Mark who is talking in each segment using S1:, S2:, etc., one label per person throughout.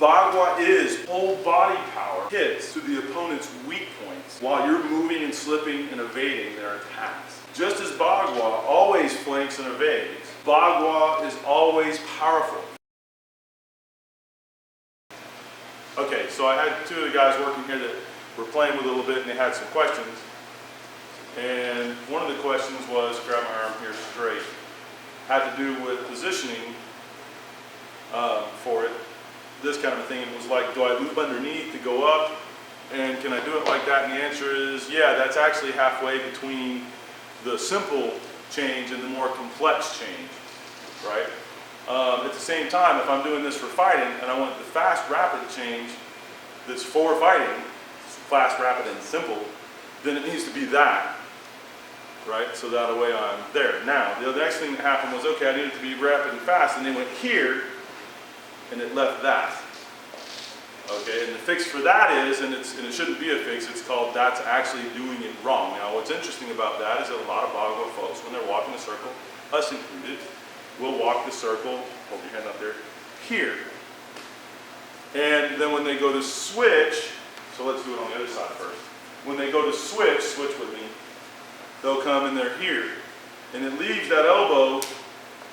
S1: Bagua is whole body power hits to the opponent's weak points while you're moving and slipping and evading their attacks. Just as Bagua always flanks and evades, Bagua is always powerful. Okay, so I had two of the guys working here that were playing with a little bit and they had some questions. And one of the questions was, grab my arm here straight, had to do with positioning for it, this kind of a thing. It was like, do I loop underneath to go up? And can I do it like that? And the answer is, yeah, that's actually halfway between the simple change and the more complex change, right? At the same time, if I'm doing this for fighting and I want the fast, rapid change that's for fighting, fast, rapid, and simple, then it needs to be that, right? So that way I'm there. Now, the next thing that happened was, okay, I needed to be rapid and fast, and they went here, and it left that. Okay, and the fix for that is, and it shouldn't be a fix, it's called that's actually doing it wrong. Now, what's interesting about that is that a lot of Bagua folks, when they're walking the circle, us included, will walk the circle, hold your hand up there, here. And then when they go to switch, so let's do it on the other side first. When they go to switch with me, they'll come and they're here. And it leaves that elbow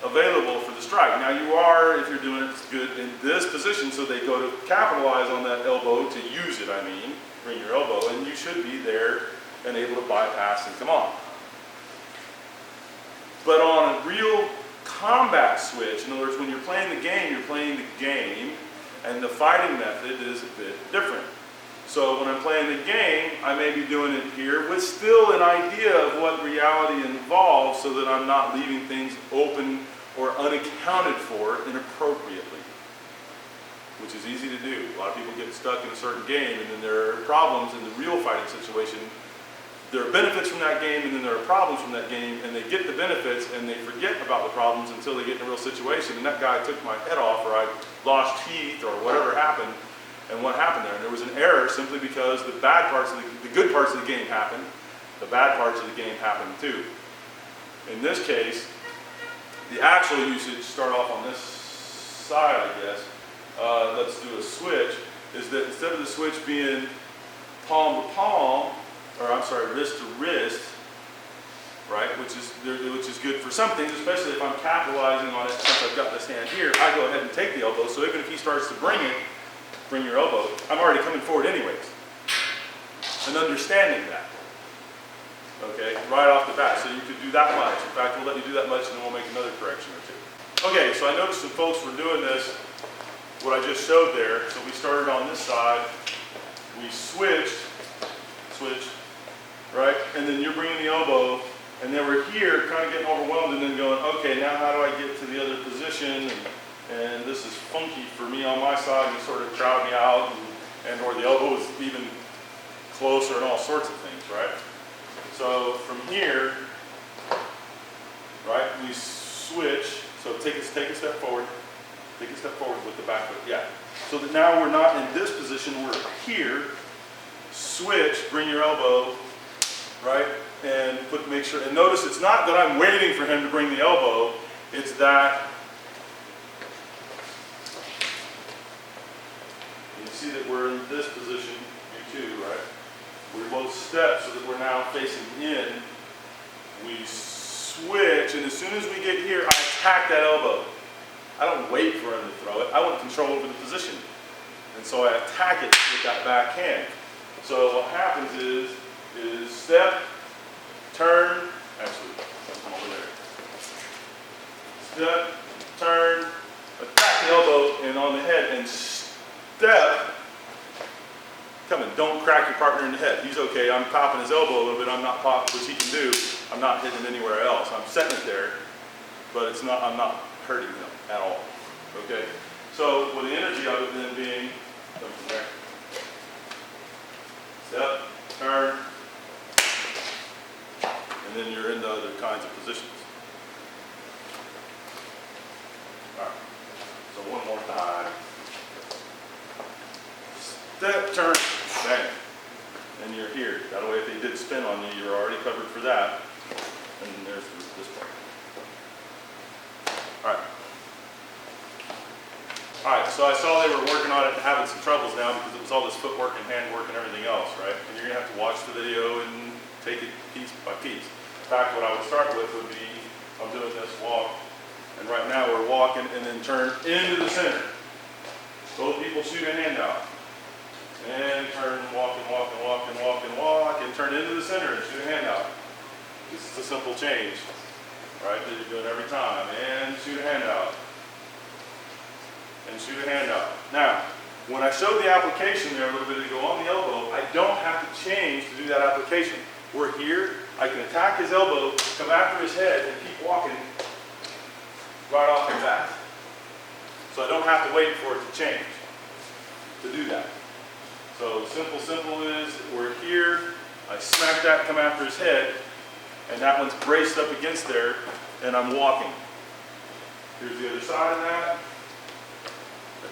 S1: available for the strike. Now you are, if you're doing it good in this position, so they go to capitalize on that elbow, to use it, I mean, bring your elbow, and you should be there and able to bypass and come on. But on a real combat switch, in other words, when you're playing the game, you're playing the game, and the fighting method is a bit different. So when I'm playing the game, I may be doing it here with still an idea of what reality involves so that I'm not leaving things open or unaccounted for inappropriately, which is easy to do. A lot of people get stuck in a certain game and then there are problems in the real fighting situation. There are benefits from that game and then there are problems from that game, and they get the benefits and they forget about the problems until they get in a real situation, and that guy took my head off, or I lost teeth, or whatever happened. And what happened there? And there was an error simply because the bad parts of the good parts of the game happened. The bad parts of the game happened too. In this case, the actual usage, start off on this side, I guess. Let's do a switch. Is that instead of the switch being palm to palm, or I'm sorry, wrist to wrist, right? Which is good for some things, especially if I'm capitalizing on it. Since I've got this hand here, I go ahead and take the elbow. So even if he starts to bring your elbow, I'm already coming forward anyways. And understanding that, okay, right off the bat. So you could do that much. In fact, we'll let you do that much and then we'll make another correction or two. Okay, so I noticed some folks were doing this, what I just showed there. So we started on this side, we switch, right? And then you're bringing the elbow, and then we're here kind of getting overwhelmed and then going, okay, now how do I get to the other position? And this is funky for me on my side, and sort of crowd me out, and or the elbow is even closer and all sorts of things, right? So from here, right, we switch. So take a step forward. Take a step forward with the back foot, yeah. So that now we're not in this position, we're here. Switch, bring your elbow, right, and make sure, and notice it's not that I'm waiting for him to bring the elbow, it's that see that we're in this position, you too, right? We're both steps so that we're now facing in. We switch, and as soon as we get here, I attack that elbow. I don't wait for him to throw it. I want control over the position. And so I attack it with that back hand. So what happens is step, turn, actually, come over there. Step, turn, attack the elbow and on the head, and step, come in, don't crack your partner in the head. He's okay, I'm popping his elbow a little bit, I'm not popping, which he can do, I'm not hitting him anywhere else. I'm setting it there, but it's not, I'm not hurting him at all, okay? So with the energy of it then being, come from there, step, turn, and then you're in the other kinds of positions. All right, so one more time. Step, turn, bang, and you're here. That way if they did spin on you, you're already covered for that. And there's this part. All right. All right, so I saw they were working on it and having some troubles now because it was all this footwork and handwork and everything else, right? And you're gonna have to watch the video and take it piece by piece. In fact, what I would start with would be, I'm doing this walk, and right now we're walking and then turn into the center. Both people shoot a hand out. And turn, walk, and walk, and walk, and walk, and walk, and turn into the center and shoot a hand out. This is a simple change, right, that you're doing every time. And shoot a hand out. And shoot a hand out. Now, when I showed the application there a little bit ago on the elbow, I don't have to change to do that application. We're here, I can attack his elbow, come after his head, and keep walking right off his back. So I don't have to wait for it to change to do that. So simple is, we're here, I smack that, come after his head, and that one's braced up against there, and I'm walking. Here's the other side of that.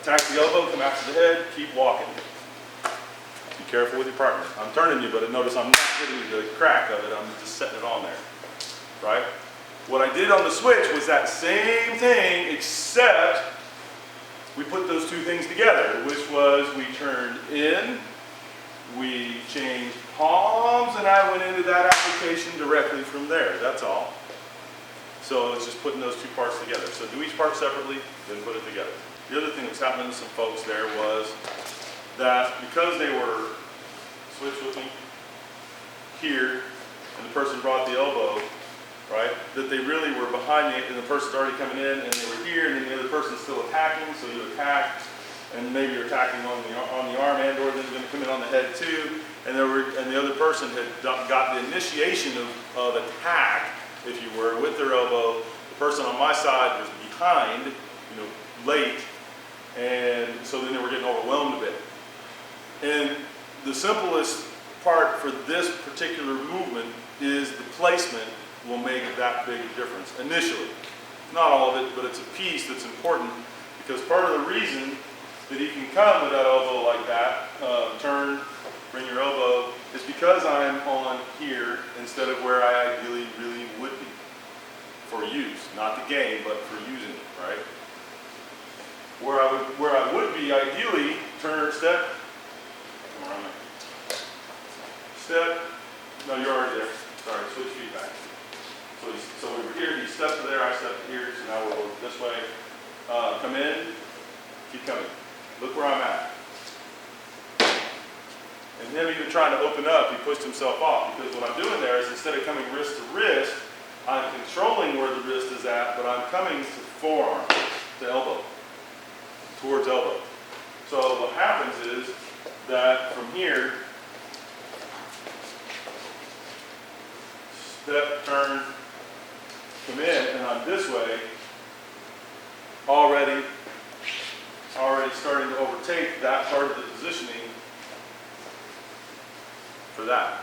S1: Attack the elbow, come after the head, keep walking. Be careful with your partner. I'm turning you, but notice I'm not getting the crack of it, I'm just setting it on there, right? What I did on the switch was that same thing, except we put those two things together, which was we turned in, we changed palms, and I went into that application directly from there, that's all. So it's just putting those two parts together. So do each part separately, then put it together. The other thing that was happening to some folks there was that because they were switch looking here, and the person brought the elbow, right, that they really were behind me, and the person's already coming in, and they were here, and then the other person's still attacking, so you attack, and maybe you're attacking on the arm, and or then you're going to come in on the head too, and the other person had got the initiation of attack, if you were, with their elbow. The person on my side was behind, late, and so then they were getting overwhelmed a bit. And the simplest part for this particular movement is the placement will make that big a difference initially. Not all of it, but it's a piece that's important, because part of the reason that he can come with that elbow like that, turn, bring your elbow, is because I'm on here instead of where I ideally really would be for use. Not the game, but for using it, right? Where I would be ideally, turn, step, come around there. Step, no, you're already there. Sorry, switch feet back. So we were here, he stepped to there, I stepped to here, so now we're over this way. Come in, keep coming. Look where I'm at. And him even trying to open up, he pushed himself off, because what I'm doing there is instead of coming wrist to wrist, I'm controlling where the wrist is at, but I'm coming to forearm, to elbow, towards elbow. So what happens is that from here, step, turn, come in, and I'm this way, already starting to overtake that part of the positioning for that.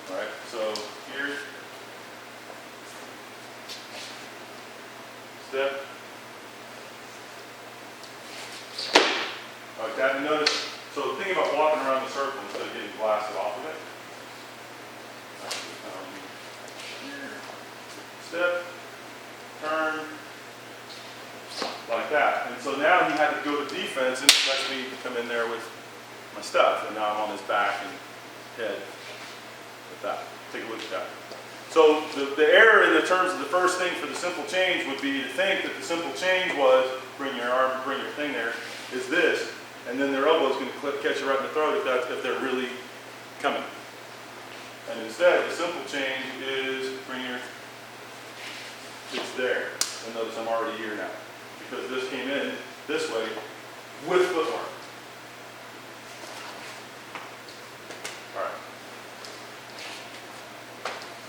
S1: All right, so here, step. Like that, and notice, so the thing about walking around the circle instead of getting blasted off of it. Step, turn, like that. And so now he had to go to defense, and it lets me come in there with my stuff. And now I'm on his back and head with that. Take a look at that. So the error in the terms of the first thing for the simple change would be to think that the simple change was bring your arm, bring your thing there, is this, and then their elbow is going to catch you right in the throat if they're really coming. And instead, the simple change is bring your, it's there. And notice I'm already here now, because this came in this way with footwork. All right.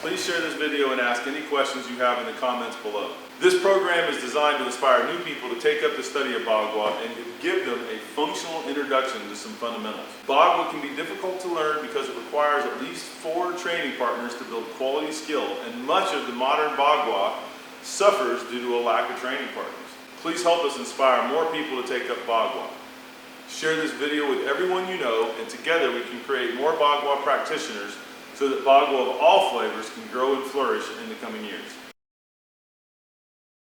S1: Please share this video and ask any questions you have in the comments below. This program is designed to inspire new people to take up the study of Bagua and give them a functional introduction to some fundamentals. Bagua can be difficult to learn because it requires at least 4 training partners to build quality skill, and much of the modern Bagua suffers due to a lack of training partners. Please help us inspire more people to take up Bagua. Share this video with everyone you know, and together we can create more Bagua practitioners so that Bagua of all flavors can grow and flourish in the coming years.